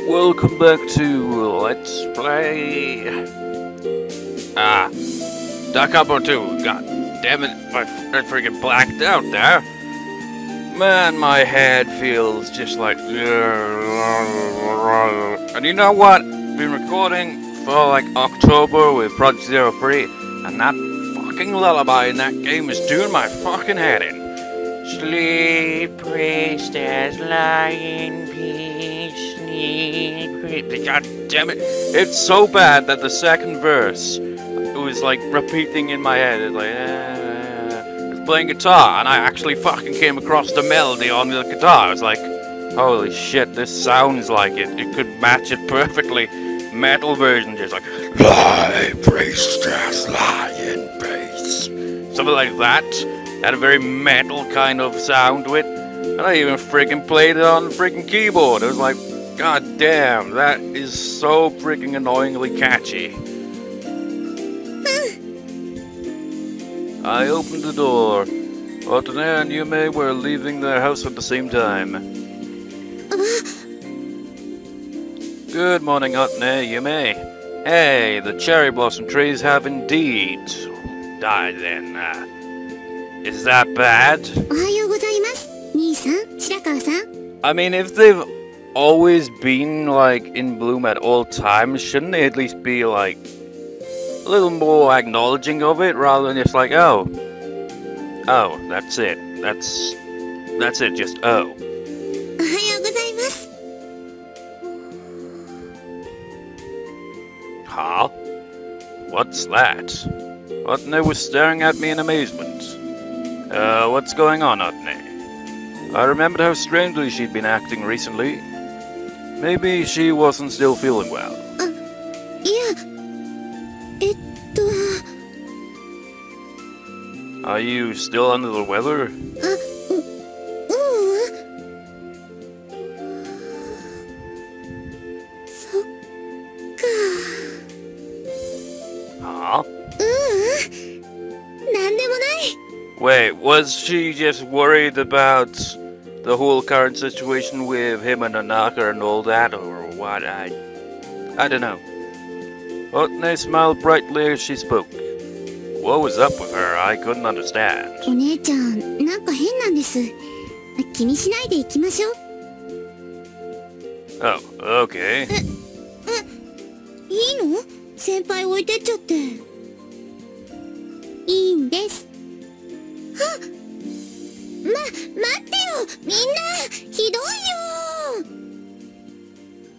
Welcome back to Let's Play. Capo 2. God damn it, I freaking blacked out there. Man, my head feels just like. And you know what? Been recording for like October with Project 03, and that fucking lullaby in that game is doing my fucking head in. Sleep, priestess, lie in peace, sleep, priestess. God damn it. It's so bad that the second verse was like repeating in my head. It's like, I was playing guitar, and I actually fucking came across the melody on the guitar. I was like, holy shit, this sounds like it. It could match it perfectly. Metal version, just like, lie, priestess, lie in peace. Something like that. Had a very metal kind of sound to it, and I even freaking played it on the freaking keyboard. It was like, god damn, that is so freaking annoyingly catchy. I opened the door. Otane and Yume were leaving their house at the same time. Good morning, Otane, Yume. Hey, the cherry blossom trees have indeed died then. Is that bad? I mean, if they've always been, like, in bloom at all times, shouldn't they at least be, like, a little more acknowledging of it, rather than just like, oh, that's it. That's it, just, oh. Huh? What's that? Otane was staring at me in amazement. What's going on, Otane? I remembered how strangely she'd been acting recently. Maybe she wasn't still feeling well. Are you still under the weather? Huh? Wait, was she just worried about the whole current situation with him and Nanaka and all that, or what? I don't know. Otane smiled brightly as she spoke. What was up with her? I couldn't understand. Oh, okay.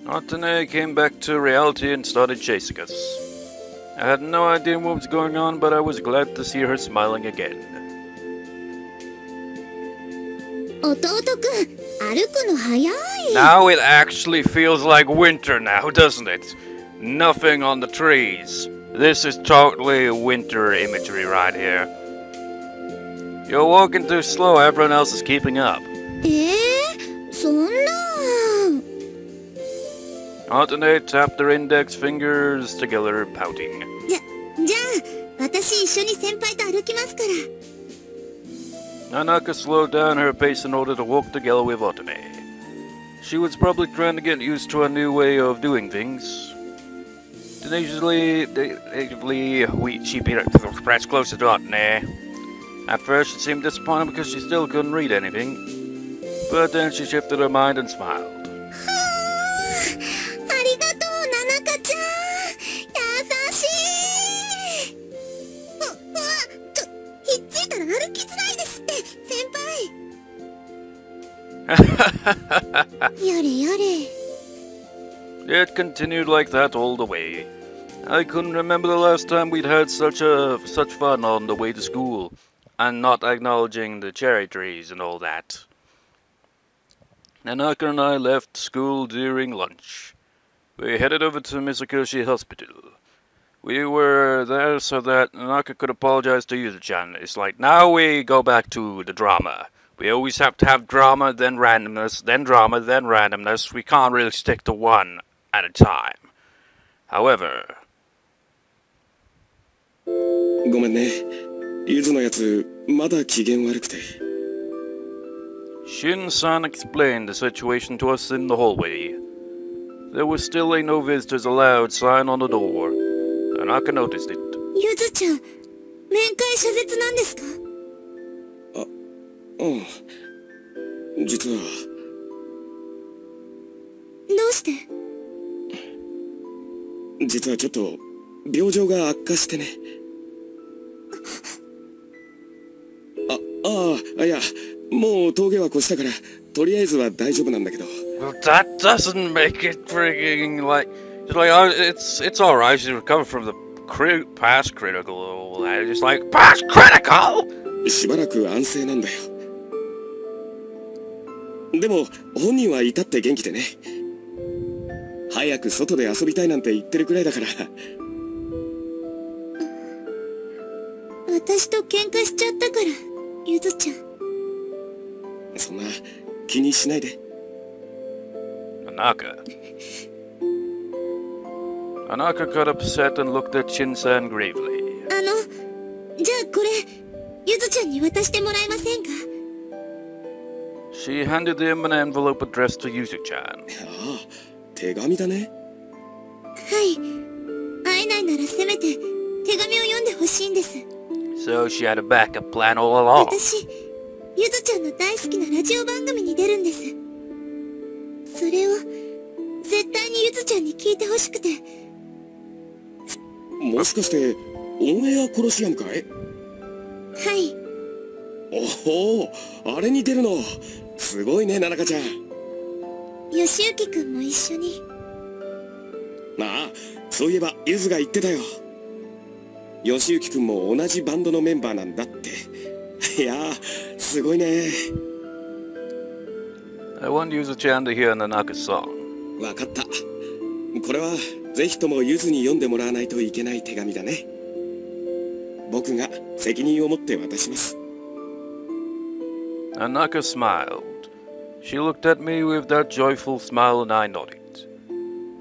Otane came back to reality and started chasing us. I had no idea what was going on, but I was glad to see her smiling again. Now it actually feels like winter now, doesn't it? Nothing on the trees. This is totally winter imagery right here. You're walking too slow, everyone else is keeping up. Otane tapped their index fingers together, pouting. Nanaka slowed down her pace in order to walk together with Otane. She was probably trying to get used to a new way of doing things. She pressed closer to Otane. At first she seemed disappointed because she still couldn't read anything, but then she shifted her mind and smiled. It continued like that all the way. I couldn't remember the last time we'd had such fun on the way to school, and not acknowledging the cherry trees and all that. Nanaka and I left school during lunch. We headed over to Misakoshi Hospital. We were there so that Nanaka could apologize to Yuzu-chan. It's like, now we go back to the drama. We always have to have drama, then randomness, then drama, then randomness. We can't really stick to one at a time. However... Shin-san explained the situation to us in the hallway. There was still a no visitors allowed sign on the door. Nanaka noticed it. ゆずちゃん、面会謝絶なんですか？うん。実は。どうして？実はちょっと病状が悪化してね。いや、もう峠は越したからとりあえずは大丈夫なんだけど。Well, that doesn't make it frigging like oh, it's alright. She's recovered from the past critical. Just like past critical. しばらく安静なんだよ。でも本人は至って元気でね。早く外で遊びたいなんて言ってるくらいだから。私と喧嘩しちゃったから、ゆずちゃん。そんな気にしないで。Nanaka. Nanaka got upset and looked at Shin-san gravely. じゃあこれ、ゆずちゃんに渡してもらえませんか？ She handed him an envelope addressed to Yuzu-chan. ああ、手紙だね。はい。会えないならせめて手紙を読んでほしいんです。So she had a backup plan all along. 私、ゆずちゃんの大好きなラジオ番組に出るんです。それを絶対にゆずちゃんに聞いてほしくて。もしかしてオンエアコロシアムかい？はい。おお、あれに出るのすごいね、ななかちゃん。よしゆきくんも一緒に。ああ、そういえばゆずが言ってたよ。よしゆきくんも同じバンドのメンバーなんだって。いやー、すごいね。I want Yuzu-chan to hear Nanaka's song. わかった。これはぜひともゆずに読んでもらわないといけない手紙だね。僕が責任を持って渡します。Nanaka smiled. She looked at me with that joyful smile and I nodded.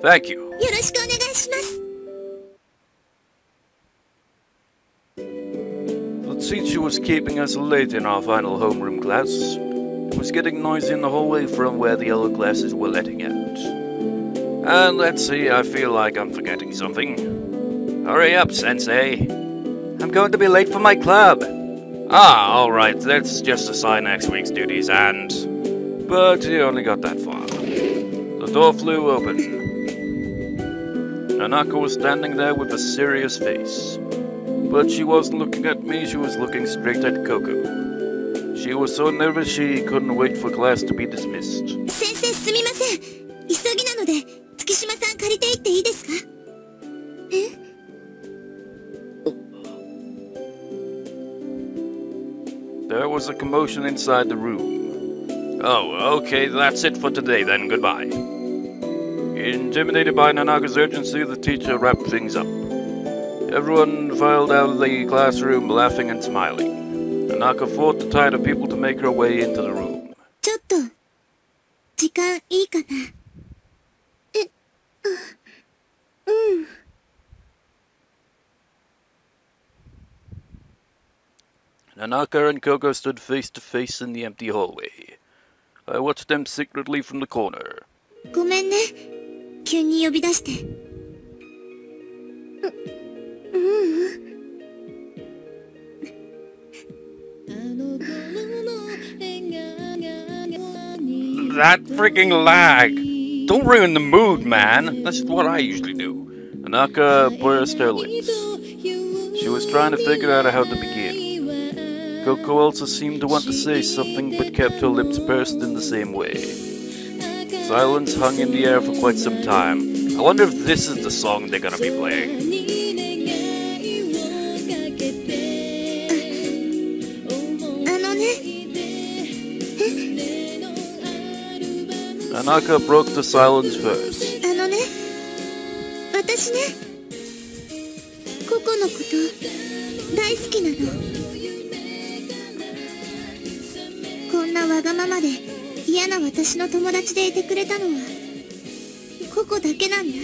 Thank you. よろしくお願いします。The teacher was keeping us late in our final homeroom class. It was getting noisy in the hallway from where the other classes were letting out. And let's see, I feel like I'm forgetting something. Hurry up, Sensei. I'm going to be late for my club. Ah, alright, let's just assign next week's duties and... But he only got that far. The door flew open. Nanaka was standing there with a serious face. But she wasn't looking at me, she was looking straight at Koko. She was so nervous she couldn't wait for class to be dismissed. 先生すみません。急ぎなので、月島さん借りていっていいですか？え？ There was a commotion inside the room. Oh, okay, that's it for today then, goodbye. Intimidated by Nanaka's urgency, the teacher wrapped things up. Everyone filed out of the classroom laughing and smiling. Nanaka fought the tide of people to make her way into the room. ちょっと、時間いいかな？うん。Nanaka and Koko stood face to face in the empty hallway. I watched them secretly from the corner. ごめんね。急に呼び出して。That freaking lag! Don't ruin the mood, man! That's what I usually do. Nanaka pursed her lips. She was trying to figure out how to begin. Koko also seemed to want to say something but kept her lips pursed in the same way. Silence hung in the air for quite some time. I wonder if this is the song they're gonna be playing. Nanaka broke the silence first. 私ね、ココのこと大好きなの。こんなわがままで嫌な私の友達でいてくれたのはココだけなんだ。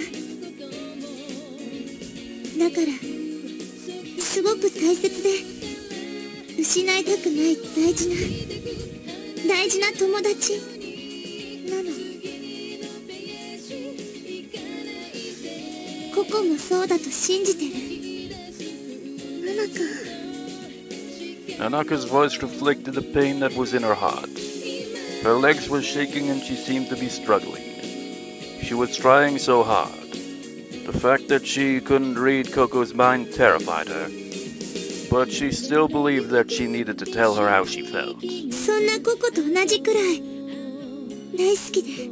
だからすごく大切で失いたくない大事な友達なの。ココもそうだと信じてる。Nanaka's voice reflected the pain that was in her heart. Her legs were shaking and she seemed to be struggling. She was trying so hard. The fact that she couldn't read Koko's mind terrified her. But she still believed that she needed to tell her how she felt. そんなココと同じくらい大好きで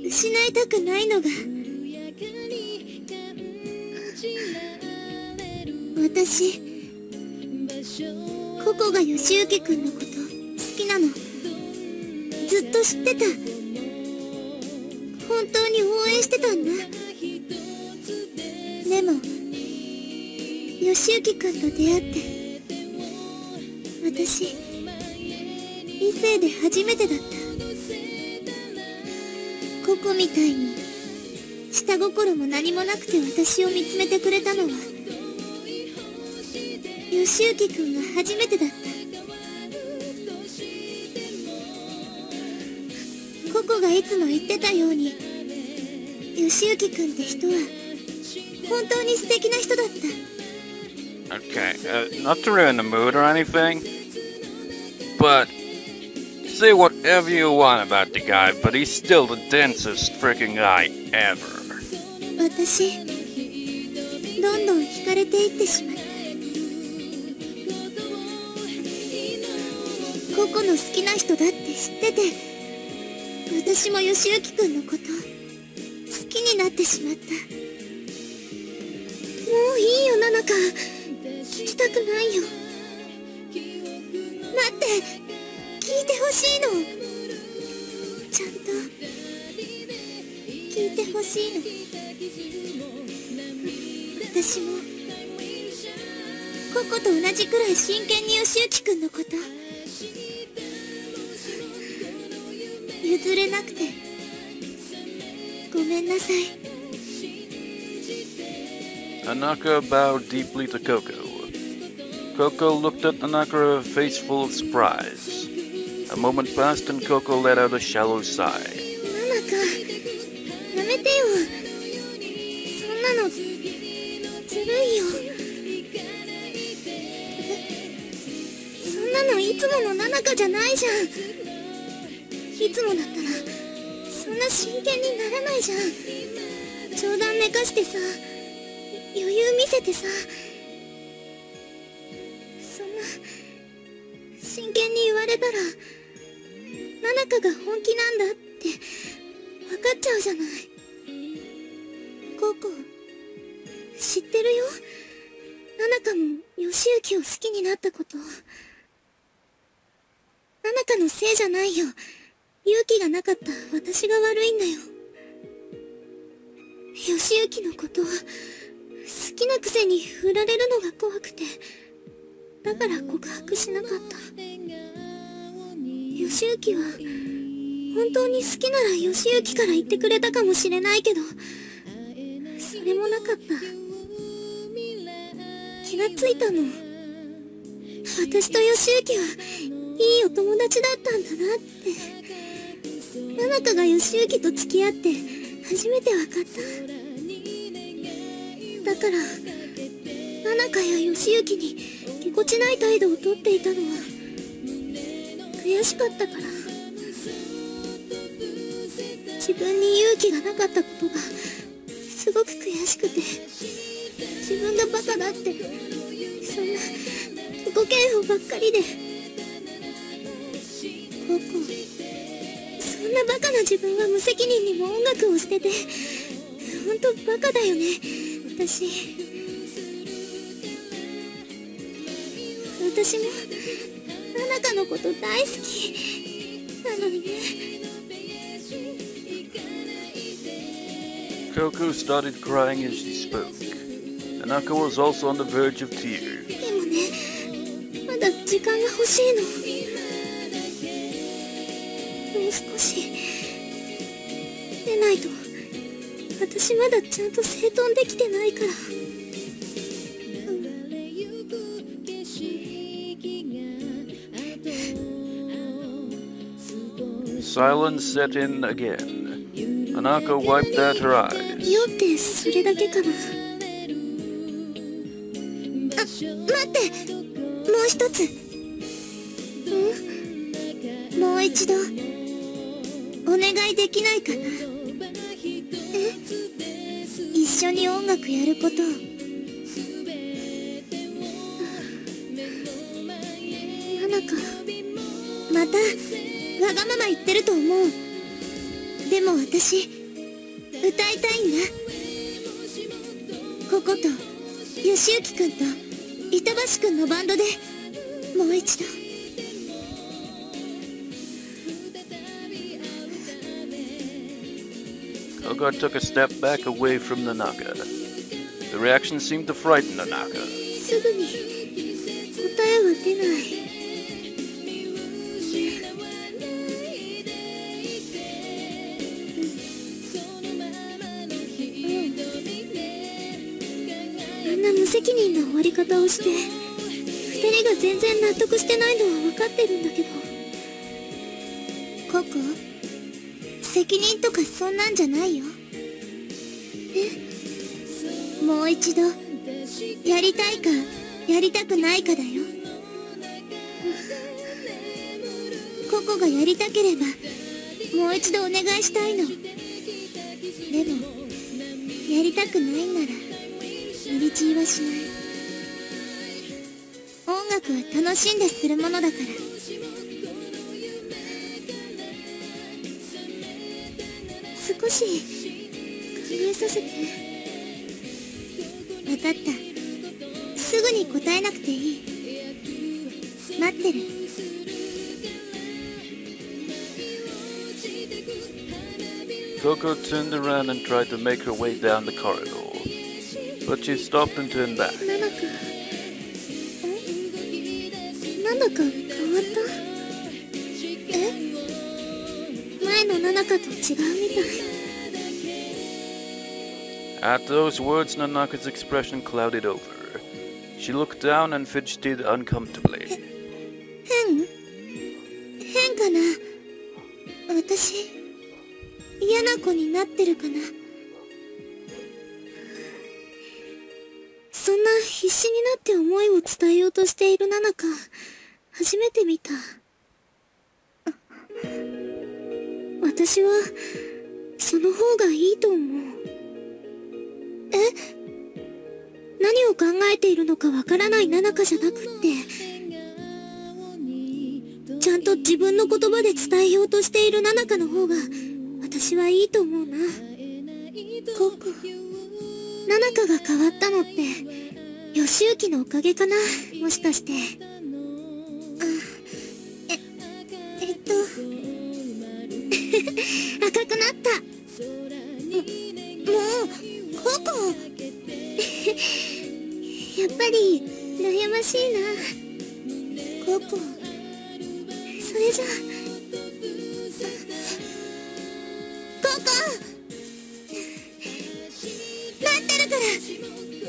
失いたくないのが私。ココが義行くんのこと好きなのずっと知ってた。本当に応援してたんだ。でも義行くんと出会って私異性で初めてだった。ココみたいに下心も何もなくて私を見つめてくれたのは義行くんが初めてだった。ココがいつも言ってたように義行くんって人は本当に素敵な人だった。 Okay, not to ruin the mood or anything, but say whatever you want about the guy, but he's still the densest freaking guy ever. 私どんどん惹かれていってしまった。ココの好きな人だって知ってて私も義行くんのこと好きになってしまった。もういいよナナカ、聞きたくないよ。待って、聞いてほしいの。ちゃんと聞いてほしいの。私もココと同じくらい真剣に義行くんのこと譲れなくてごめんなさい。 Nanaka bowed deeply to Koko. Koko looked at Nanaka, a face full of surprise. A moment passed and Koko let out a shallow sigh. ナナカ、やめてよ。そんなのずるいよ。そんなのいつものナナカじゃないじゃん。いつもだったらそんな真剣にならないじゃん。冗談めかしてさ、余裕見せてさ、そんな真剣に言われたらナナカが本気なんだって分かっちゃうじゃない。ココ知ってるよ。ナナカも義行を好きになったこと。ナナカのせいじゃないよ。勇気がなかった私が悪いんだよ。義行のこと好きなくせに振られるのが怖くてだから告白しなかった。義行は本当に好きなら義行から言ってくれたかもしれないけどそれもなかった。気がついたの。私と義行はいいお友達だったんだなって。ナナカが義行と付き合って初めて分かった。だからナナカや義行にぎこちない態度をとっていたのは悔しかったから。自分に勇気がなかったことがすごく悔しくて自分がバカだってそんな自己嫌悪ばっかりで。ココ、そんなバカな自分は無責任にも音楽を捨ててほんとバカだよね私もナナカのこと大好きなのにね。 Koko started crying as she spoke. Nanaka was also on the verge of tears. でもね、まだ時間が欲しいの。もう少しでないと私まだちゃんと整頓できてないから。Silence set in again. Nanaka wiped out her eyes. this. 用ってそれだけかな。あ、待って、もう一つ。もう一度お願いできないかな。一緒に音楽やること。ナナカ、またわがまま言ってると思う。でも私歌いたいんだ。ココとヨシユキくんと板橋くんのバンドでもう一度。Koko took a step back away from Nanaka. The reaction seemed to frighten Nanaka. すぐに答えは出ない。あんな無責任な終わり方をして、二人が全然納得してないのは分かってるんだけど。ココ、責任とかそんなんじゃないよ。もう一度やりたいかやりたくないかだよ。ココがやりたければもう一度お願いしたいの。でもやりたくないなら無理強いはしない。音楽は楽しんでするものだから。少し考えさせて。分かった。すぐに答えなくていい。待ってる。Koko turned around and tried to make her way down the corridor, but she stopped and turned back. ナナカ、ナナカ変わった？前のナナカと違うみたい。At those words, Nanaka's expression clouded over. She looked down and fidgeted uncomfortably. 変かな。私嫌な子になってるかな。そんな必死になって思いを伝えようとしているナナカ、初めて見た。私はその方がいいと思う。何を考えているのかわからないナナカじゃなくって、ちゃんと自分の言葉で伝えようとしているナナカの方が私はいいと思うな。ココ、ナナカが変わったのってヨシユキのおかげかな、もしかして。赤くなった。もうココやっぱり悩ましいな。ココ、それじゃココ待ってるから。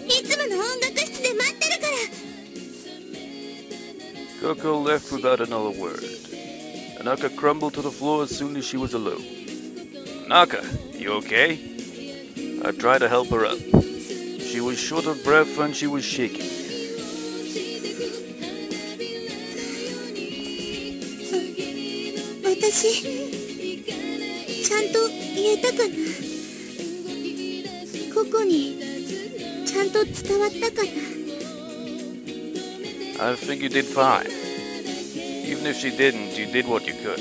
いつもの音楽室で待ってるから。 Koko left without another word. Nanaka crumbled to the floor as soon as she was alone. Nanaka, you okay? I tried to help her up. She was short of breath and she was shaking. 私ちゃんと言えたかな。ココにちゃんと伝わったかな。 I think you did fine. Even if she didn't, you did what you could.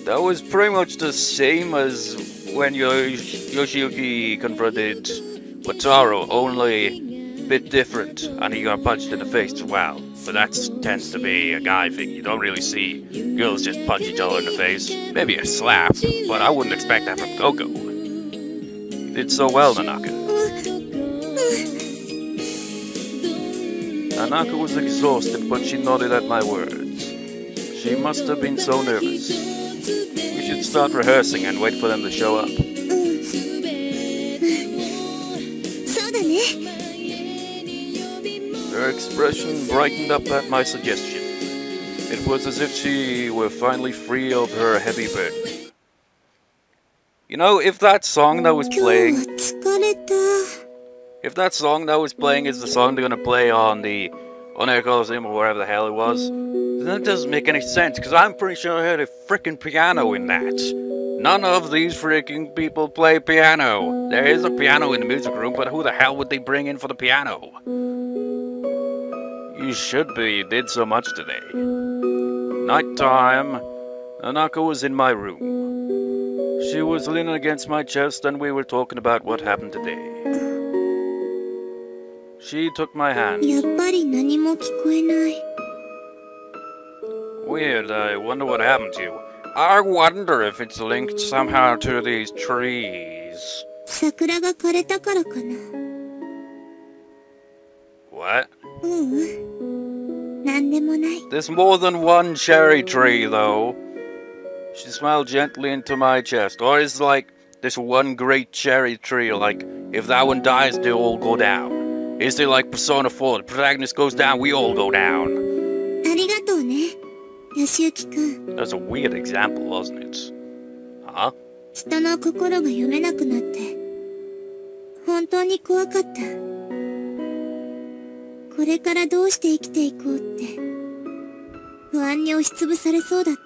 That was pretty much the same as when Yoshiyuki confronted Wataru, only a bit different, and he got punched in the face as well. But that tends to be a guy thing. You don't really see girls just punch each other in the face. Maybe a slap, but I wouldn't expect that from Koko. You did so well, Nanaka. Nanaka was exhausted, but she nodded at my words. She must have been so nervous. We should start rehearsing and wait for them to show up. そうだね。 Her expression brightened up at my suggestion. It was as if she were finally free of her heavy burden. You know, if that song that was 今日 playing, は疲れた。 if that song that was playing is the song they're gonna play on the Coliseum or wherever the hell it was, then that doesn't make any sense, because I'm pretty sure I heard a freaking piano in that. None of these freaking people play piano. There is a piano in the music room, but who the hell would they bring in for the piano? You should be. You did so much today. Nighttime. Nanaka was in my room. She was leaning against my chest and we were talking about what happened today. She took my hand. やっぱり何も聞こえない。 Weird, I wonder what happened to you. I wonder if it's linked somehow to these trees. 桜が枯れたからかな。 What? ううん。なんでもない。 There's more than one cherry tree, though. She smiled gently into my chest. Or is like this one great cherry tree, like if that one dies, they all go down. Is it like Persona 4? The protagonist goes down, we all go down. ありがとうね、吉行くん。 That's a weird example, wasn't it? Huh? 人の心が読めなくなって本当に怖かった。これからどうして生きていこうって不安に押しつぶされそうだった。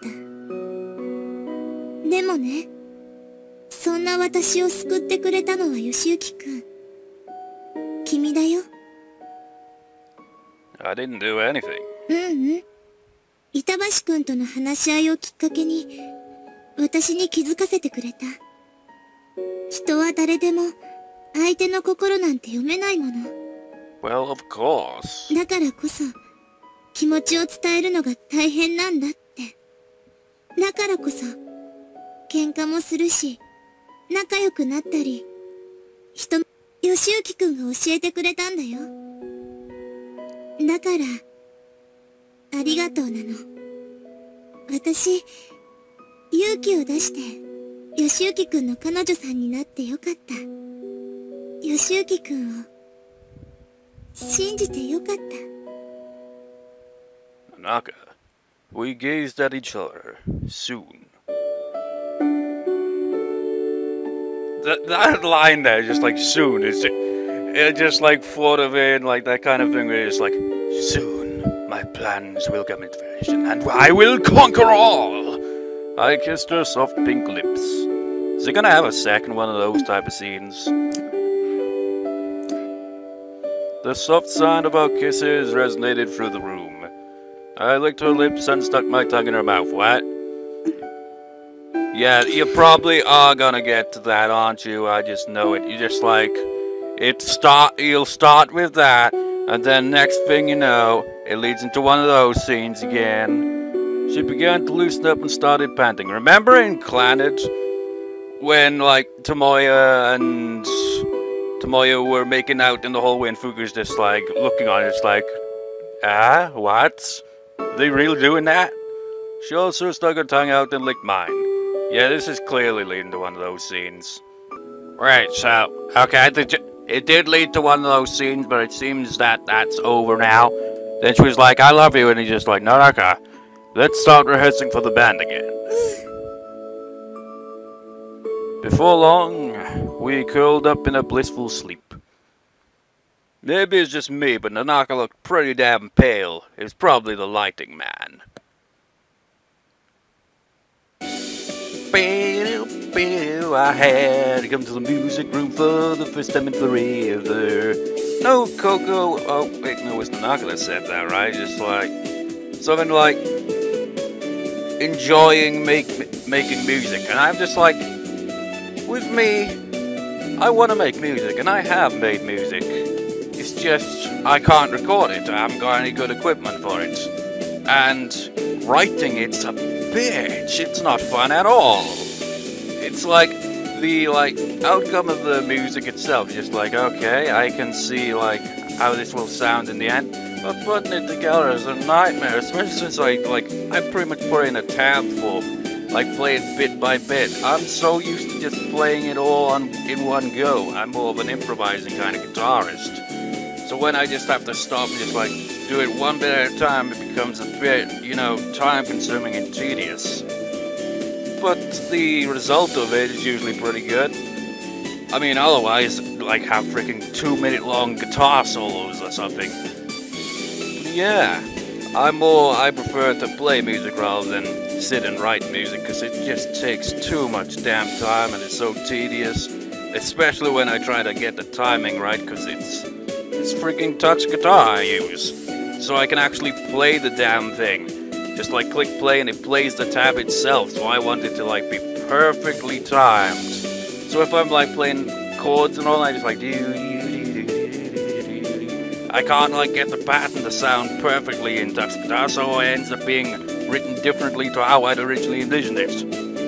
でもね、そんな私を救ってくれたのは吉行くん。君だよ。 I didn't do anything. ううん。板橋くんとの話し合いをきっかけに私に気づかせてくれた。人は誰でも相手の心なんて読めないもの。 Well, of course. だからこそ気持ちを伝えるのが大変なんだって。だからこそ喧嘩もするし仲良くなったり吉行くんが教えてくれたんだよ。だからありがとうなの。私勇気を出して吉行くんの彼女さんになってよかった。吉行くんを信じてよかった。 Nanaka, we gazed at each other. Soon. That line there, just like soon, it just like floated in, like that kind of thing where it's like, soon, my plans will come into fruition, and I will conquer all! I kissed her soft pink lips. Is it gonna have a second one of those type of scenes? The soft sound of our kisses resonated through the room. I licked her lips and stuck my tongue in her mouth. What? Yeah, you probably are gonna get to that, aren't you? I just know it. You just like... You'll start with that, and then next thing you know, it leads into one of those scenes again. She began to loosen up and started panting. Remember in Clannad, when, like, Tomoya were making out in the hallway and Fuku's just, like, looking on it, it's like, what? Are they really doing that? She also stuck her tongue out and licked mine. Yeah, this is clearly leading to one of those scenes. Right, so, okay, it did lead to one of those scenes, but it seems that that's over now. Then she was like, I love you, and he's just like, Nanaka, let's start rehearsing for the band again. Before long, we curled up in a blissful sleep. Maybe it's just me, but Nanaka looked pretty damn pale. It was probably the lighting man. I had to come to the music room for the first time in forever. No, Koko. Oh, wait, no, it was Nanaka that said that, right? Just like something like enjoying making music, and I'm just like, with me, I want to make music, and I have made music. It's just I can't record it. I haven't got any good equipment for it, and writing it's a bitch. It's not fun at all. It's like the outcome of the music itself. Just like, okay, I can see like how this will sound in the end, but putting it together is a nightmare. Especially since I pretty much put it in a tab form, like play it bit by bit. I'm so used to just playing it all in one go. I'm more of an improvising kind of guitarist. So when I just have to stop and just like do it one bit at a time, it becomes a bit, you know, time consuming and tedious. but the result of it is usually pretty good. I mean, otherwise, like, have freaking 2-minute long guitar solos or something. But yeah, I prefer to play music rather than sit and write music, because it just takes too much damn time and it's so tedious. Especially when I try to get the timing right, because it's freaking touch guitar I use. So I can actually play the damn thing. Just like click play and it plays the tab itself, so I want it to like be perfectly timed. So if I'm like playing chords and all, I just like I can't like get the pattern to sound perfectly in touch guitar, so it ends up being written differently to how I'd originally envisioned it.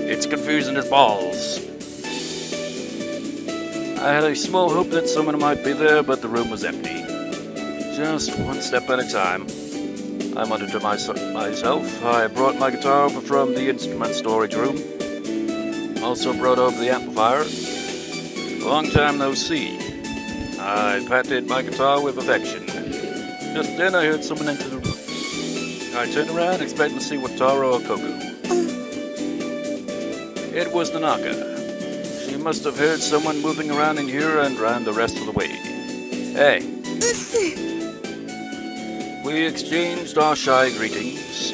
It's confusing as balls. I had a small hope that someone might be there, but the room was empty. Just one step at a time. I muttered to myself. I brought my guitar over from the instrument storage room. Also brought over the amplifier. Long time no see. I patted my guitar with affection. Just then I heard someone enter the room. I turned around, expecting to see Wataru or Koko. It was Nanaka. She must have heard someone moving around in here and ran the rest of the way. Hey. We exchanged our shy greetings.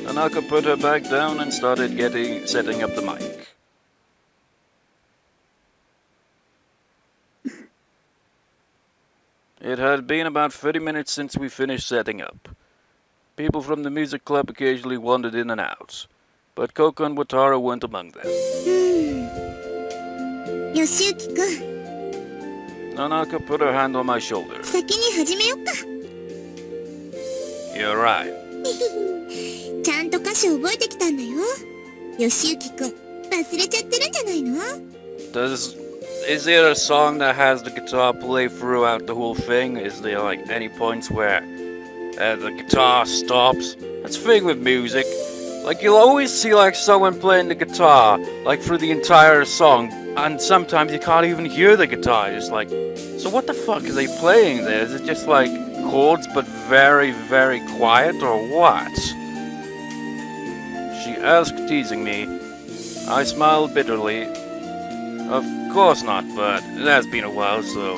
Nanaka put her back down and started setting up the mic. It had been about 30 minutes since we finished setting up. People from the music club occasionally wandered in and out, but Koko and Wataru weren't among them. Yoshiyuki-kun. Nanaka put her hand on my shoulder. 先に始めよっか。 You're right. ちゃんと歌詞覚えてきたんだよ。Yoshiyuki-kun、忘れちゃってるんじゃないの？ Is there a song that has the guitar play throughout the whole thing? Is there like any points where the guitar stops? That's the thing with music. Like you'll always see like someone playing the guitar like through the entire song, and sometimes you can't even hear the guitar. It's like, so what the fuck are they playing there? Is it just like chords but very, very quiet, or what? She asked, teasing me. I smiled bitterly. Of course not, but it has been a while, so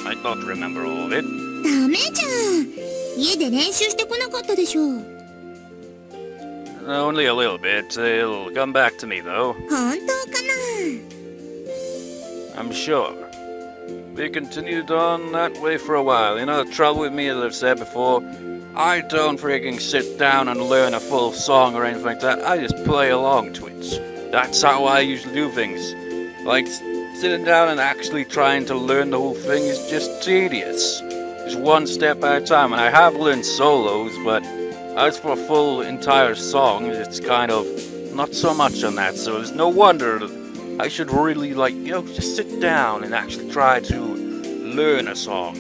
I don't remember all of it. ダメじゃん。家で練習してこなかったでしょ。Only a little bit. It'll come back to me, though. 本当かな？ I'm sure. We continued on that way for a while. You know, the trouble with me, as I've said before, I don't freaking sit down and learn a full song or anything like that. I just play along to it. That's how I usually do things. Like, sitting down and actually trying to learn the whole thing is just tedious. Just one step at a time. And I have learned solos, but as for a full entire song, it's kind of not so much on that. So there's no wonder that I should really, like, you know, just sit down and actually try to learn a song,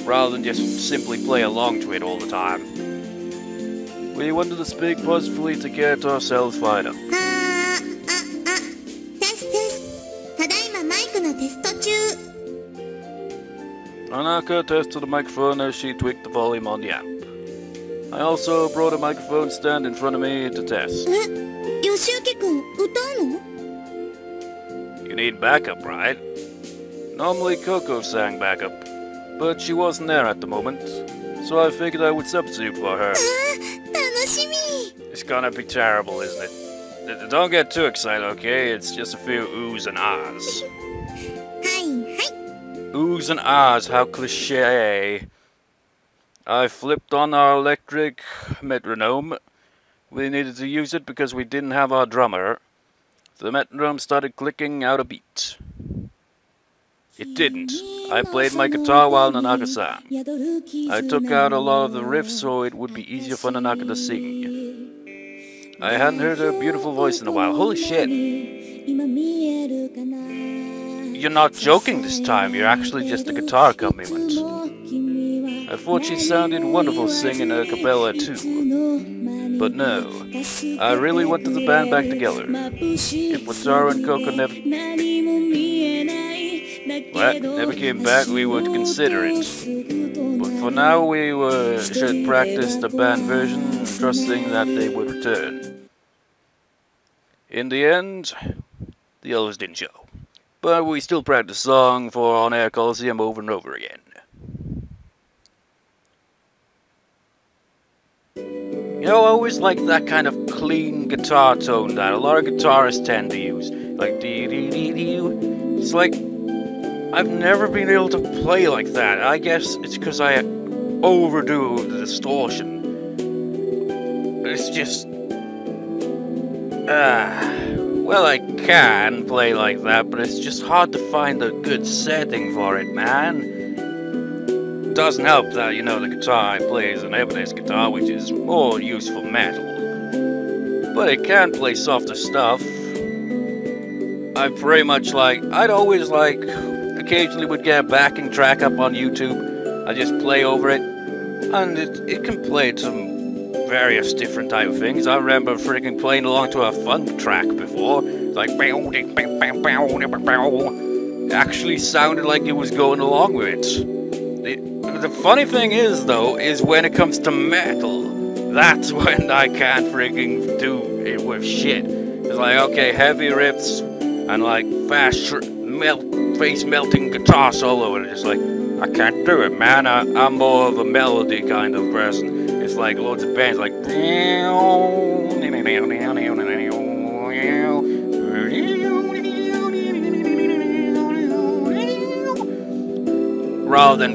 rather than just simply play along to it all the time. We wanted to speak positively to get ourselves fired up. ただいまマイクのテスト中。 Nanaka tested the microphone as she tweaked the volume on the amp. I also brought a microphone stand in front of me to test. Yoshiyuki-kun、歌うの？ You need backup, right? Normally Koko sang backup, but she wasn't there at the moment, so I figured I would substitute for her. 楽しみ。 It's gonna be terrible, isn't it? Don't get too excited, okay? It's just a few oohs and ahs. はいはい。 Oohs and ahs, how cliche. I flipped on our electric metronome. We needed to use it because we didn't have our drummer. The metronome started clicking out a beat. It didn't. I played my guitar while Nanaka sang. I took out a lot of the riffs so it would be easier for Nanaka to sing. I hadn't heard her beautiful voice in a while. Holy shit! You're not joking this time, you're actually just a guitar accompaniment. I thought she sounded wonderful singing a cappella too. But no, I really wanted the band back together. If Wataru and Koko never came back, we would consider it. But for now, we should practice the band version, trusting that they would return. In the end, the others didn't show. But we still practiced the song for On Air Coliseum over and over again. You know, I always like that kind of clean guitar tone that a lot of guitarists tend to use. Like dee-dee-dee-dee. It's like, I've never been able to play like that. I guess it's because I overdo the distortion. It's just... well, I can play like that, but it's just hard to find a good setting for it, man. It doesn't help that, you know, the guitar I play is an Ibanez guitar, which is more used for metal. But it can play softer stuff. I pretty much I'd always occasionally would get a backing track up on YouTube. I just play over it, and it can play some various different type of things. I remember freaking playing along to a funk track before. It's like, it actually sounded like it was going along with it. The funny thing is, though, is when it comes to metal, that's when I can't freaking do it with shit. It's like, okay, heavy riffs and like fast face melting guitar solo, and it's just like, I can't do it, man. I'm more of a melody kind of person. It's like loads of bands like rather than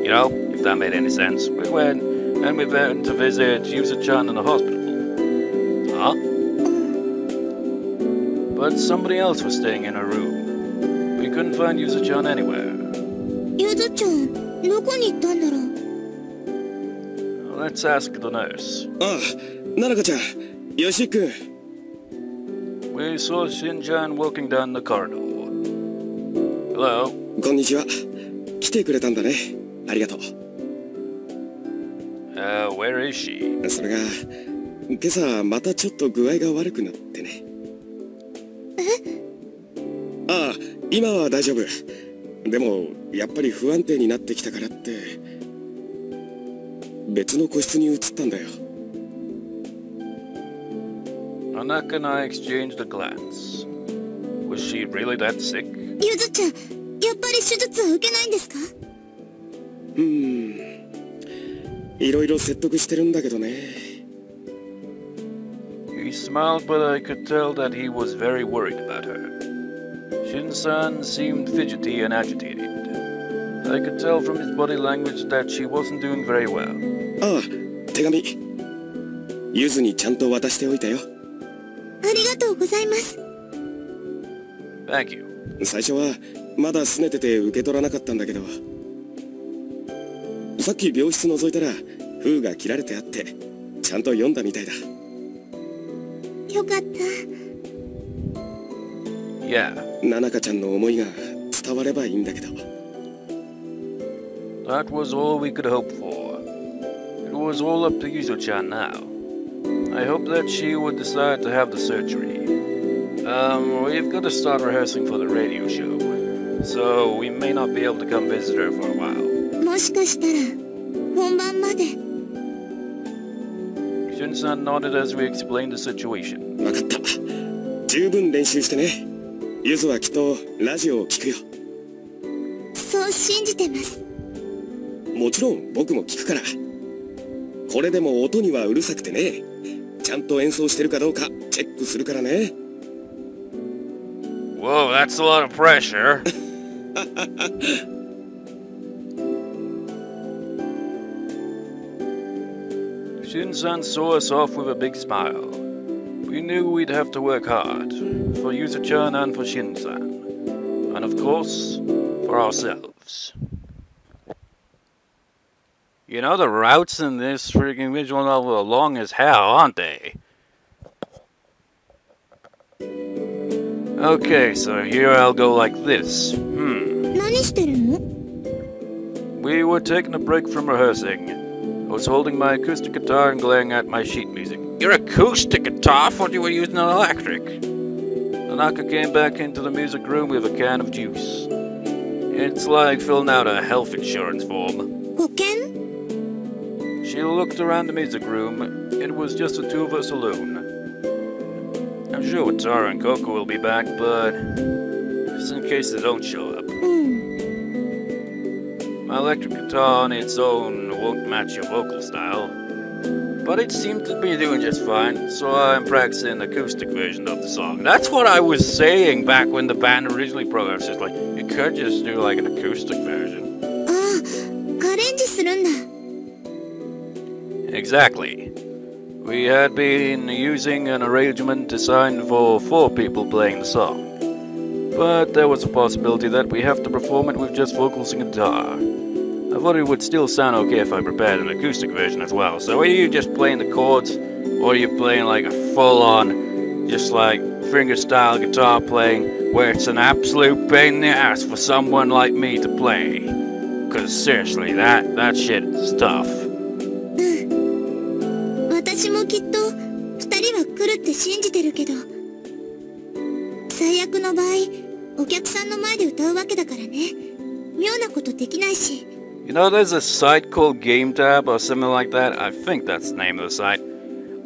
you know, if that made any sense. We went to visit Yuzu-chan in the hospital. Huh? But somebody else was staying in her room. We couldn't find Yuzu-chan anywhere. ゆずちゃん、どこに行ったんだろう。 Let's ask the nurse. ああ、Nanakaちゃん、Yoshiyuki君。We saw Shin-chan walking down the corridor. Hello. こんにちは。来てくれたんだね。ありがとう。Where is she? それが、今朝またちょっと具合が悪くなってね。ああ、今は大丈夫。でもやっぱり不安定になってきたからって別の個室に移ったんだよ。Nanaka and I exchanged a glance. Was she really that sick? ゆずちゃん、やっぱり手術は受けないんですか？いろいろ説得してるんだけどね。He smiled, but I could tell that he was very worried about her. Shin-san seemed fidgety and agitated. I could tell from his body language that she wasn't doing very well. ああ、手紙。ゆずにちゃんと渡しておいたよ。ありがとうございます。Thank you. 最初はまだ拗ねてて受け取らなかったんだけど、さっき病室覗いたら封が切られてあってちゃんと読んだみたいだ。よかった。Yeah. ななかちゃんの思いが伝わればいいんだけど。That was all we could hope for. It was all up to Yuzu-chan now. I hope that she would decide to have the surgery. We've got to start rehearsing for the radio show, so we may not be able to come visit her for a while. もしかしたら本番まで。Shin-san nodded as we explained the situation. わかった。十分練習してね。ゆずはきっとラジオを聞くよ。そう信じてます。もちろん僕も聞くから。これでも音にはうるさくてね。ちゃんと演奏してるかどうかチェックするからね。Whoa, that's a lot of pressure. Shin-san saw us off with a big smile. We knew we'd have to work hard, for Yuzu-chan and for Shin-san. And of course, for ourselves. You know, the routes in this freaking visual novel are long as hell, aren't they? Okay, so here I'll go like this. 何してるの？ We were taking a break from rehearsing. I was holding my acoustic guitar and glaring at my sheet music. Your acoustic guitar? I thought you were using an electric. Nanaka came back into the music room with a can of juice. It's like filling out a health insurance form. 保険? She looked around the music room. It was just the two of us alone. I'm sure Tara and Koko will be back, but just in case they don't show up. My electric guitar on its own won't match your vocal style, but it seemed to be doing just fine, so I'm practicing an acoustic version of the song. That's what I was saying back when the band originally progressed. It's like, you could just do like an acoustic version. Ah, アレンジするんだ. Exactly. We had been using an arrangement designed for 4 people playing the song. But there was a possibility that we have to perform it with just vocals and guitar. I thought it would still sound okay if I prepared an acoustic version as well. So are you just playing the chords, or are you playing like a full-on, just like fingerstyle guitar playing, where it's an absolute pain in the ass for someone like me to play? Because seriously, that shit is tough. 私もきっと2人は来るって信じてるけど、最悪の場合お客さんの前で歌うわけだからね。妙なことできないし。 You know, there's a site called Game Tab or something like that. I think that's the name of the site.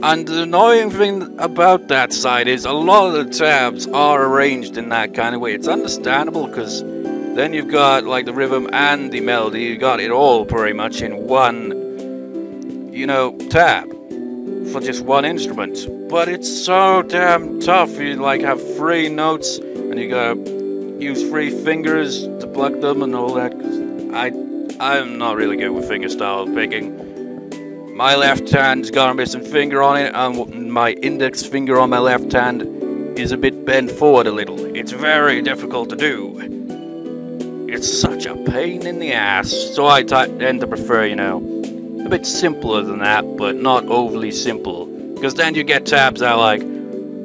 And the annoying thing about that site is a lot of the tabs are arranged in that kind of way. It's understandable because then you've got like the rhythm and the melody. You got it all pretty much in one, you know, tab for just one instrument. But it's so damn tough. You like have 3 notes and you gotta use 3 fingers to pluck them and all that. I'm not really good with fingerstyle picking. My left hand's got a missing finger on it, and my index finger on my left hand is a bit bent forward a little. It's very difficult to do. It's such a pain in the ass, so I tend to prefer, you know, a bit simpler than that, but not overly simple. Because then you get tabs that are like,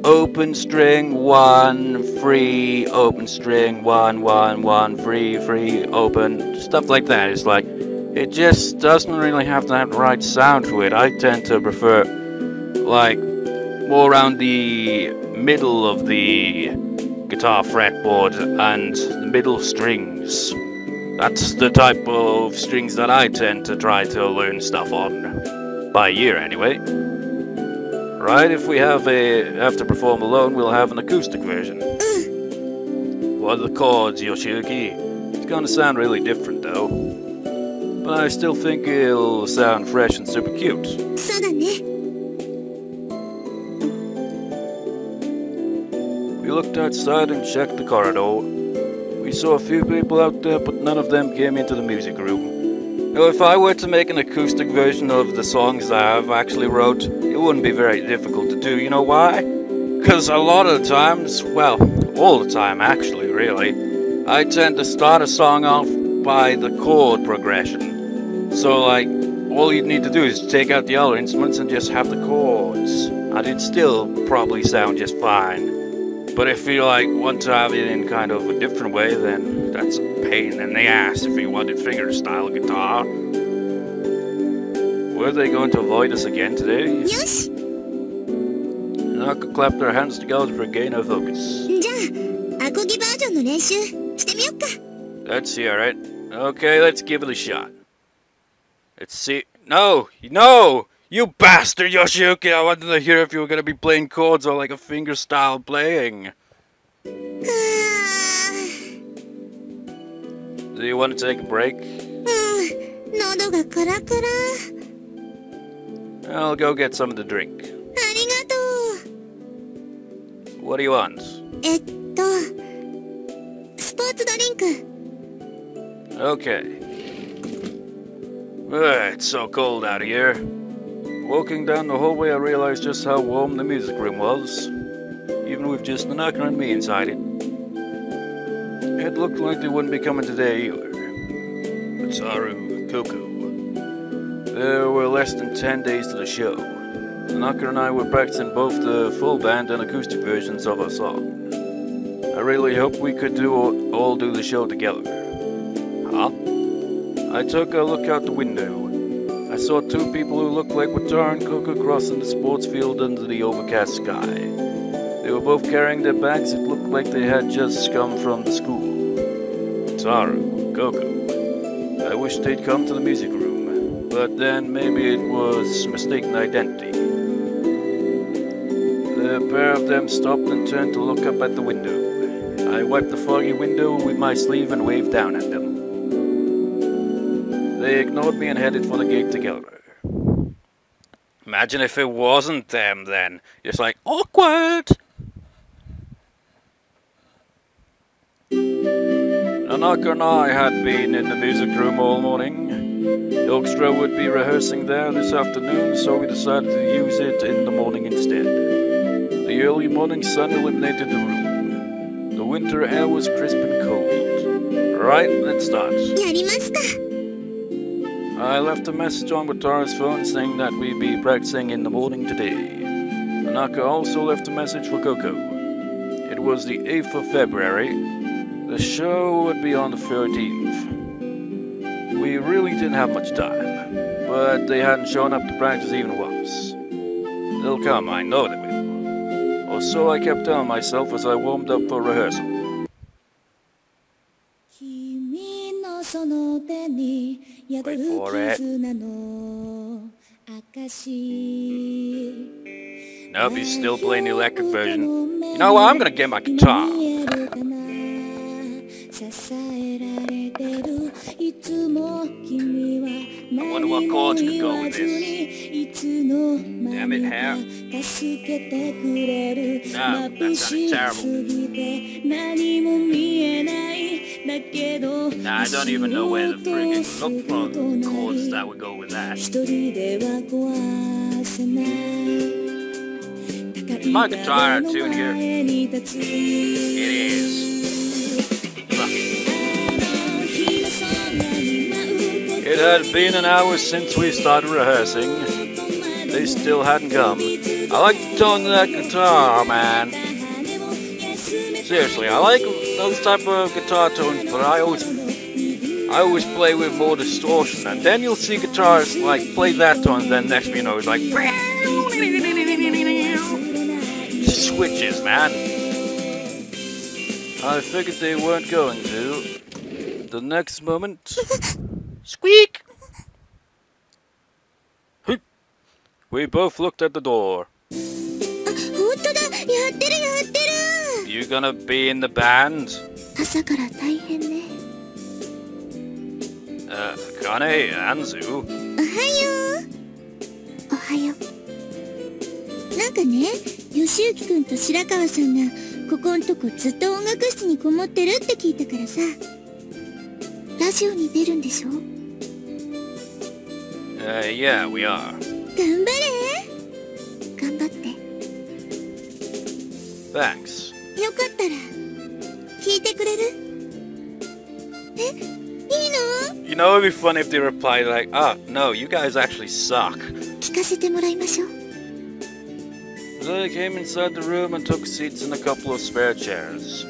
open string 1, free, open string 1, 1, 1, free, free, open, stuff like that. It's like, it just doesn't really have to have the right sound to it. I tend to prefer, like, more around the middle of the guitar fretboard and the middle strings. That's the type of strings that I tend to try to learn stuff on, by ear anyway. Right, if we have to perform alone, we'll have an acoustic version. What are the chords, Yoshiyuki? It's gonna sound really different though. But I still think it'll sound fresh and super cute. そうだね。 We looked outside and checked the corridor. We saw a few people out there, but none of them came into the music room. Now, if I were to make an acoustic version of the songs that I've actually wrote, it wouldn't be very difficult to do. You know why? Because a lot of the times, well, all the time actually, really, I tend to start a song off by the chord progression. So, like, all you need to do is take out the other instruments and just have the chords. And it'd still probably sound just fine. But if you, like, want to have it in kind of a different way, then that's a pain in the ass if you wanted fingerstyle guitar. Were they going to avoid us again today? よし。 Nanaka clapped their hands together for a gain of focus. じゃあ、アコギバージョンの練習してみよっか。 Let's see, alright. Okay, let's give it a shot. Let's see. No! No! You bastard, Yoshiyuki! I wanted to hear if you were gonna be playing chords or like a fingerstyle playing. Do you want to take a break? 喉がカラカラ。 I'll go get some of the drink. ありがと What do you want? う。スポーツドリンク。 Okay. It's so cold out here. Walking down the hallway, I realized just how warm the music room was, even with just Nanaka and me inside it. It looked like they wouldn't be coming today either. But Saru, Koko. There were less than 10 days to the show. Nanaka and I were practicing both the full band and acoustic versions of our song. I really hoped we could all do the show together. Huh? I took a look out the window. I saw 2 people who looked like Wataru and Koko crossing the sports field under the overcast sky. They were both carrying their bags. It looked like they had just come from the school. Wataru, Koko. I wished they'd come to the music room, but then maybe it was mistaken identity. The pair of them stopped and turned to look up at the window. I wiped the foggy window with my sleeve and waved down at them. They ignored me and headed for the gate together. Imagine if it wasn't them then. Just like, awkward! Nanaka and I had been in the music room all morning. The orchestra would be rehearsing there this afternoon, so we decided to use it in the morning instead. The early morning sun illuminated the room. The winter air was crisp and cold. Right, let's start. やりますか。 I left a message on Wataru's phone saying that we'd be practicing in the morning today. Nanaka also left a message for Koko. It was the 8th of February. The show would be on the 13th. We really didn't have much time, but they hadn't shown up to practice even once. They'll come, I know they will. Or so I kept telling myself as I warmed up for rehearsal. Wait for it. Nope, he's still playing the electric version. You know what, I'm gonna get my guitar. I wonder what chords could go with this. Damn it, hair. No, that sounded terrible. Nah, I don't even know where to friggin' look for chords that would go with that. Is my guitar out of tune here? It is. It had been an hour since we started rehearsing. They still hadn't come. I like the tone of that guitar, man. Seriously, I like those type of guitar tones, but I always play with more distortion. And then you'll see guitarists like play that tone, and then next thing you know, it's like switches, man. I figured they weren't going to. The next moment. Squeak! We both looked at the door. You gonna be in the band? Kane, Anzu. なんかね、吉行くんと白川さんがここんとこずっと音楽室にこもってるって聞いたからさ。ラジオに出るんでしょ？ Yeah, we are. 頑張れ！頑張って。 Thanks. よかったら聞いてくれる？え、いいの？ You know, it'd be funny if they replied like, "Oh, no, you guys actually suck." 聞かせてもらいましょう。 They came inside the room and took seats in a couple of spare chairs.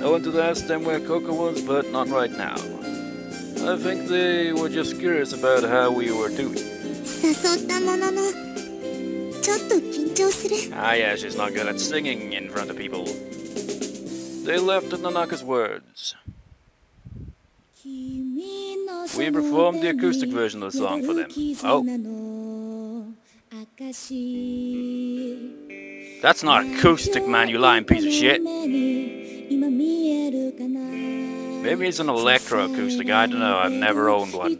I wanted to ask them where Koko was, but not right now. I think they were just curious about how we were doing. 誘ったものの、ちょっと緊張する。 Ah, yeah, she's not good at singing in front of people. They left at Nanaka's words. We performed the acoustic version of the song for them. Oh. That's not acoustic, man, you lying piece of shit. Maybe it's an electro-acoustic, I don't know, I've never owned one.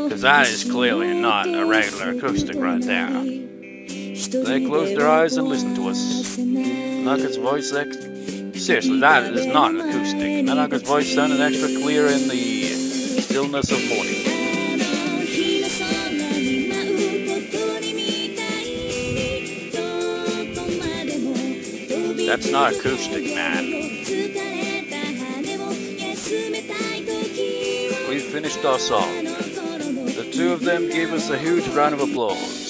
Because that is clearly not a regular acoustic right there. They closed their eyes and listened to us. Nanaka's voice seriously, that is not an acoustic. Nanaka's voice sounded extra clear in the stillness of morning. That's not acoustic, man. We finished our song. The two of them gave us a huge round of applause.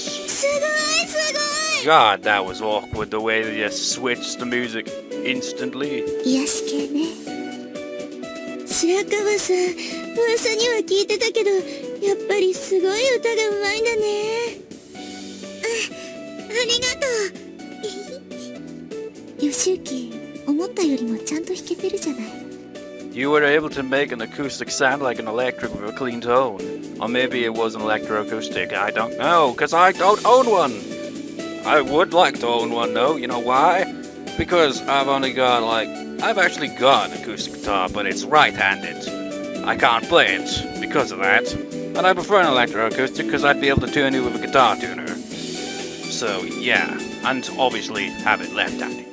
God, that was awkward the way they just switched the music instantly. 癒し系ね。白川さん、噂には聞いてたけど、やっぱりすごい歌がうまいんだね。ありがとう。よしゆき、思ったよりもちゃんと弾けてるじゃない。 You were able to make an acoustic sound like an electric with a clean tone. Or maybe it was an electroacoustic, I don't know, because I don't own one. I would like to own one though, you know why? Because I've actually got an acoustic guitar, but it's right-handed. I can't play it because of that. And I prefer an electroacoustic because I'd be able to tune it with a guitar tuner. So yeah, and obviously have it left-handed.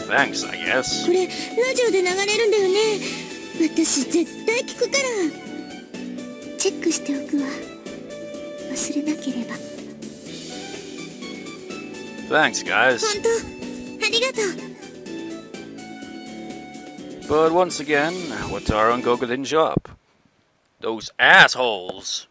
Thanks, I guess. これラジオで流れるんだよね。私絶対聞くからチェックしておくわ。忘れなければ。 Thanks, guys. 本当ありがとう。 But once again, Wataru and Koko didn't show up. Those assholes.